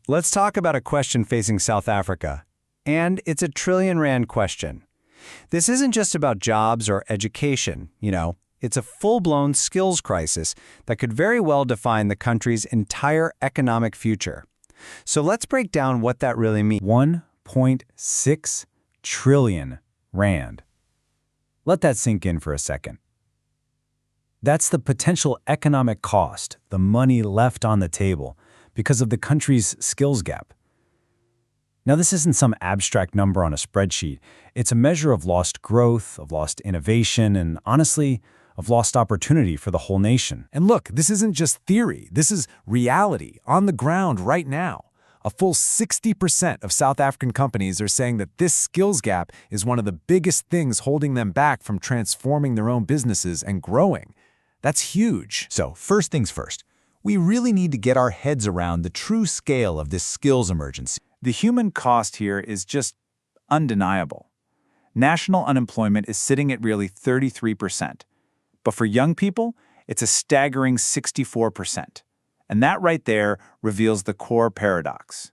let's talk about a question facing South Africa. And it's a trillion rand question. This isn't just about jobs or education, It's a full-blown skills crisis that could very well define the country's entire economic future. So let's break down what that really means. 1.6 trillion rand. Let that sink in for a second. That's the potential economic cost, the money left on the table, because of the country's skills gap. Now, this isn't some abstract number on a spreadsheet. It's a measure of lost growth, of lost innovation, and honestly, of lost opportunity for the whole nation. And look, this isn't just theory. This is reality, on the ground right now. A full 60% of South African companies are saying that this skills gap is one of the biggest things holding them back from transforming their own businesses and growing. That's huge. So, first things first, we really need to get our heads around the true scale of this skills emergency. The human cost here is just undeniable. National unemployment is sitting at really 33%. But for young people, it's a staggering 64%. And that right there reveals the core paradox.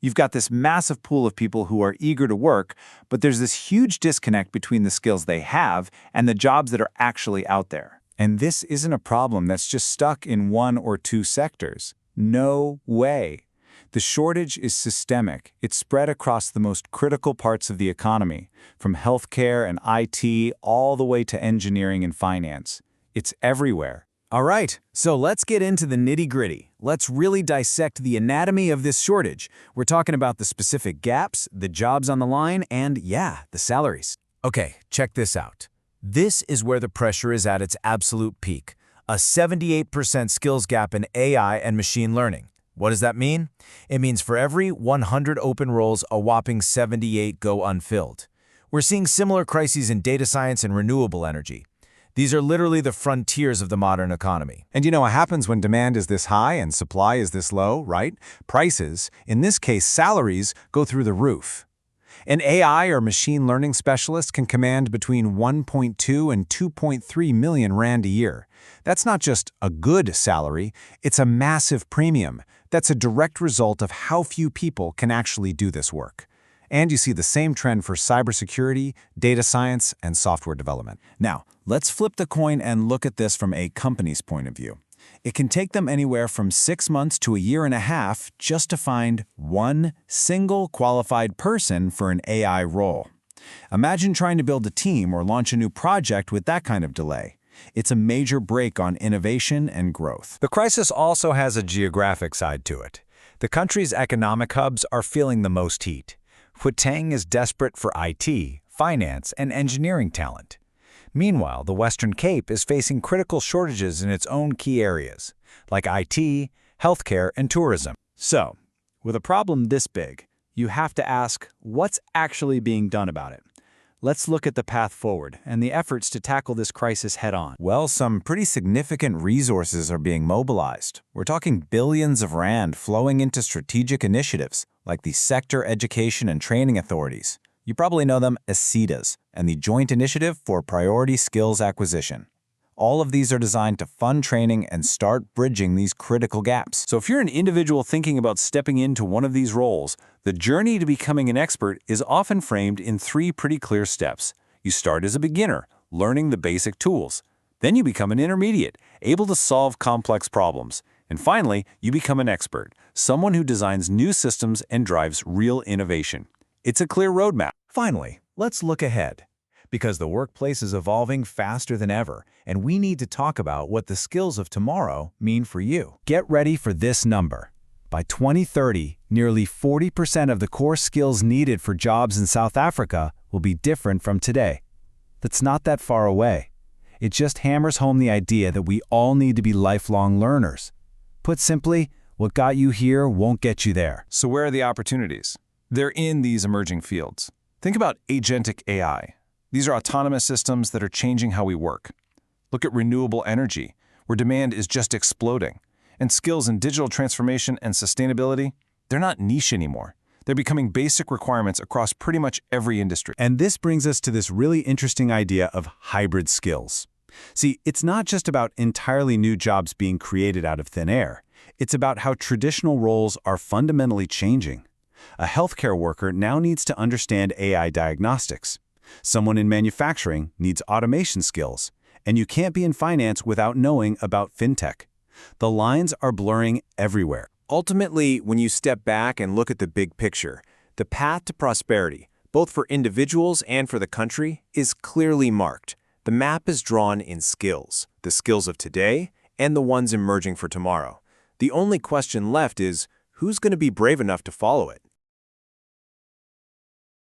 You've got this massive pool of people who are eager to work, but there's this huge disconnect between the skills they have and the jobs that are actually out there. And this isn't a problem that's just stuck in one or two sectors. No way. The shortage is systemic. It's spread across the most critical parts of the economy, from healthcare and IT all the way to engineering and finance. It's everywhere. All right, so let's get into the nitty-gritty. Let's really dissect the anatomy of this shortage. We're talking about the specific gaps, the jobs on the line, and the salaries. Okay, check this out. This is where the pressure is at its absolute peak. A 78% skills gap in AI and machine learning. What does that mean? It means for every 100 open roles, a whopping 78 go unfilled. We're seeing similar crises in data science and renewable energy. These are literally the frontiers of the modern economy. And you know what happens when demand is this high and supply is this low, right? Prices, in this case salaries, go through the roof. An AI or machine learning specialist can command between 1.2 and 2.3 million rand a year. That's not just a good salary, it's a massive premium. That's a direct result of how few people can actually do this work. And you see the same trend for cybersecurity, data science, and software development. Now, let's flip the coin and look at this from a company's point of view. It can take them anywhere from 6 months to a year and a half just to find one single qualified person for an AI role. Imagine trying to build a team or launch a new project with that kind of delay. It's a major brake on innovation and growth. The crisis also has a geographic side to it. The country's economic hubs are feeling the most heat. Gauteng is desperate for IT, finance, and engineering talent. Meanwhile, the Western Cape is facing critical shortages in its own key areas, like IT, healthcare, and tourism. So, with a problem this big, you have to ask, what's actually being done about it? Let's look at the path forward and the efforts to tackle this crisis head-on. Well, some pretty significant resources are being mobilized. We're talking billions of rand flowing into strategic initiatives, like the Sector Education and Training Authorities. You probably know them as SETAs, and the Joint Initiative for Priority Skills Acquisition. All of these are designed to fund training and start bridging these critical gaps. So if you're an individual thinking about stepping into one of these roles, the journey to becoming an expert is often framed in 3 pretty clear steps. You start as a beginner, learning the basic tools. Then you become an intermediate, able to solve complex problems. And finally, you become an expert, someone who designs new systems and drives real innovation. It's a clear roadmap. Finally, let's look ahead. Because the workplace is evolving faster than ever, and we need to talk about what the skills of tomorrow mean for you. Get ready for this number. By 2030, nearly 40% of the core skills needed for jobs in South Africa will be different from today. That's not that far away. It just hammers home the idea that we all need to be lifelong learners. Put simply, what got you here won't get you there. So where are the opportunities? They're in these emerging fields. Think about agentic AI. These are autonomous systems that are changing how we work. Look at renewable energy, where demand is just exploding. And skills in digital transformation and sustainability, they're not niche anymore. They're becoming basic requirements across pretty much every industry. And this brings us to this really interesting idea of hybrid skills. See, it's not just about entirely new jobs being created out of thin air. It's about how traditional roles are fundamentally changing. A healthcare worker now needs to understand AI diagnostics. Someone in manufacturing needs automation skills. And you can't be in finance without knowing about fintech. The lines are blurring everywhere. Ultimately, when you step back and look at the big picture, the path to prosperity, both for individuals and for the country, is clearly marked. The map is drawn in skills, the skills of today and the ones emerging for tomorrow. The only question left is, who's going to be brave enough to follow it?